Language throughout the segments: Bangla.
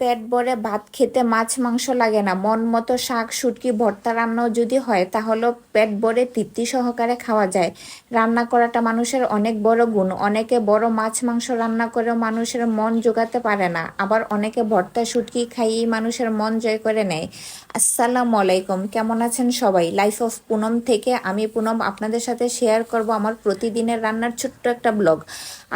পেট ভরে ভাত খেতে মাছ মাংস লাগে না, মন মতো শাক শুটকি ভর্তা রান্নাও যদি হয় তাহলে পেট ভরে তৃপ্তি সহকারে খাওয়া যায়। রান্না করাটা মানুষের অনেক বড় গুণ। অনেকে বড় মাছ মাংস রান্না করেও মানুষের মন জোগাতে পারে না, আবার অনেকে ভর্তা শুটকি খাইয়েই মানুষের মন জয় করে নেয়। আসসালামু আলাইকুম, কেমন আছেন সবাই? লাইফ অফ পুনম থেকে আমি পুনম আপনাদের সাথে শেয়ার করব আমার প্রতিদিনের রান্নার ছোট্ট একটা ব্লগ।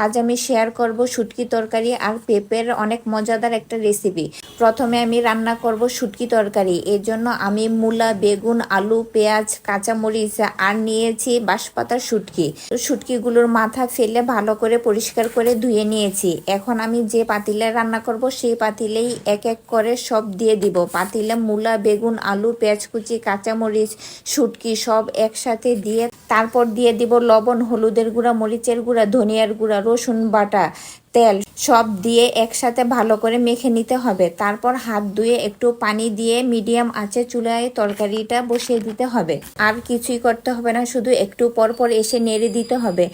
আজ আমি শেয়ার করব শুটকি তরকারি আর পেঁপের অনেক মজাদার একটা রেসিপি। প্রথমে আমি রান্না করব শুটকি তরকারি। এর জন্য আমি মূলা, বেগুন, আলু, পেঁয়াজ, কাঁচামরিচ আর নিয়েছি বাঁশপাতার শুটকি। শুটকিগুলোর মাথা ফেলে ভালো করে পরিষ্কার করে ধুয়ে নিয়েছি। এখন আমি যে পাতিলে রান্না করব সেই পাতিলেই এক এক করে সব দিয়ে দিব। পাতিলে মূলা, বেগুন, আলু, পেঁয়াজ কুচি, কাঁচামরিচ, শুটকি সব একসাথে দিয়ে তারপর দিয়ে দিব লবণ, হলুদের গুঁড়া, মরিচের গুঁড়া, ধনিয়ার গুঁড়া, রসুন বাটা, তেল সব দিয়ে একসাথে ভালো করে মেখে নিতে হবে। তারপর হাত ধুয়ে একটু পানি দিয়ে মিডিয়াম আঁচে চুলায় তরকারিটা বসিয়ে দিতে হবে। আর কিছুই করতে হবে না, শুধু একটু পর পর এসে নেড়ে দিতে হবে।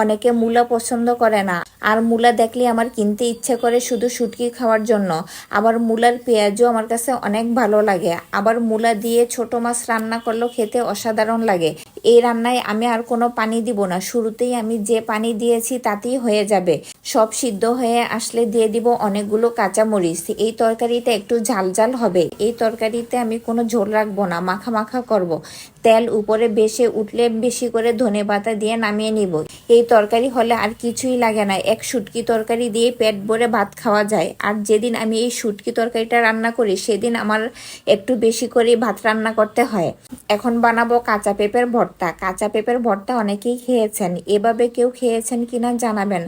অনেকে মূলা পছন্দ করে না, আর মূলা দেখলে আমার কিনতে ইচ্ছে করে শুধু শুটকি খাওয়ার জন্য। আবার মূলার পেঁয়াজও আমার কাছে অনেক ভালো লাগে। আবার মূলা দিয়ে ছোট মাছ রান্না করলেও খেতে অসাধারণ লাগে। এই রান্নায় আমি আর কোনো পানি দিব না, শুরুতেই আমি যে পানি দিয়েছি তাতেই হয়ে যাবে। সব সিদ্ধ হয়ে আসলে দিয়ে দিব অনেকগুলো কাঁচামরিচ। এই তরকারিটা একটু ঝাল ঝাল হবে। এই তরকারিতে আমি কোনো ঝোল রাখবো না, মাখা মাখা করব। তেল উপরে বেশি উঠলে বেশি করে ধনেপাতা দিয়ে নামিয়ে নিব। এই তরকারি হলে আর কিছুই লাগে না, এক শুটকি তরকারি দিয়ে পেট ভরে ভাত খাওয়া যায়। আর যেদিন আমি এই শুটকি তরকারিটা রান্না করি সেদিন আমার একটু বেশি করে ভাত রান্না করতে হয়। এখন বানাবো কাঁচা পেঁপের ভর্তা। কাঁচা পেঁপের ভর্তা অনেকেই খেয়েছেন, এভাবে কেউ খেয়েছেন কিনা জানাবেন।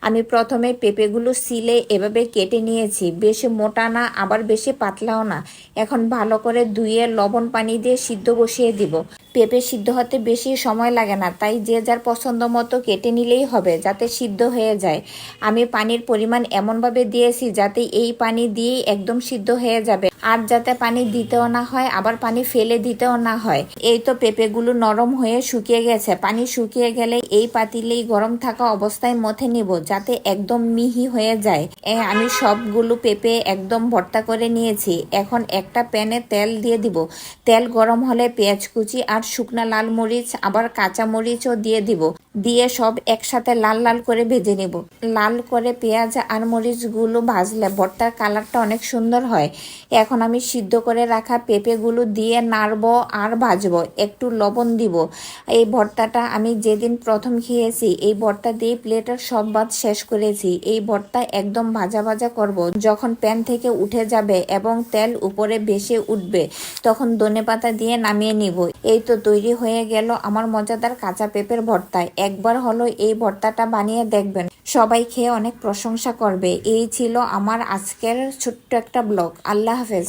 আমি প্রথমে পেঁপেগুলো সিলে এভাবে কেটে নিয়েছি, বেশি মোটা না আবার বেশি পাতলাও না। এখন ভালো করে ধুয়ে লবণ পানি দিয়ে সিদ্ধ বসিয়ে দিব। পেঁপে সিদ্ধ হতে বেশি সময় লাগে না, তাই যে যার পছন্দ মতো কেটে নিলেই হবে যাতে সিদ্ধ হয়ে যায়। আমি পানির পরিমাণ এমনভাবে দিয়েছি যাতে এই পানি দিয়েই একদম সিদ্ধ হয়ে যাবে, আর যাতে পানি দিতেও না হয় আবার পানি ফেলে দিতেও না হয়। এই তো পেঁপেগুলো নরম হয়ে শুকিয়ে গেছে। পানি শুকিয়ে গেলে এই পাতিলেই গরম থাকা অবস্থায় মথে নিব যাতে একদম মিহি হয়ে যায়। আমি সবগুলো পেঁপে একদম ভর্তা করে নিয়েছি। এখন একটা প্যানে তেল দিয়ে দিব। তেল গরম হলে পেঁয়াজ কুচি আর শুকনা লাল মরিচ আবার কাঁচা মরিচও দিয়ে দিব। দিয়ে সব একসাথে লাল লাল করে ভেজে নেব। লাল করে পেঁয়াজ আর মরিচগুলো ভাজলে ভর্তার কালারটা অনেক সুন্দর হয়। এখন আমি সিদ্ধ করে রাখা পেঁপেগুলো দিয়ে নাড়বো আর ভাজবো, একটু লবণ দিব। এই ভর্তাটা আমি যেদিন প্রথম খেয়েছি এই ভর্তা দিয়ে প্লেটের সব ভাত শেষ করেছি। এই ভর্তা একদম ভাজা ভাজা করব। যখন প্যান থেকে উঠে যাবে এবং তেল উপরে ভেসে উঠবে তখন ধনেপাতা দিয়ে নামিয়ে নিব। এই তো তৈরি হয়ে গেল আমার মজাদার কাঁচা পেঁপের ভর্তা। একবার হলো এই ভর্তাটা বানিয়ে দেখবেন, সবাই খেয়ে অনেক প্রশংসা করবে। এই ছিল আমার আজকের ছোট্ট একটা ব্লগ। আল্লাহ হাফেজ।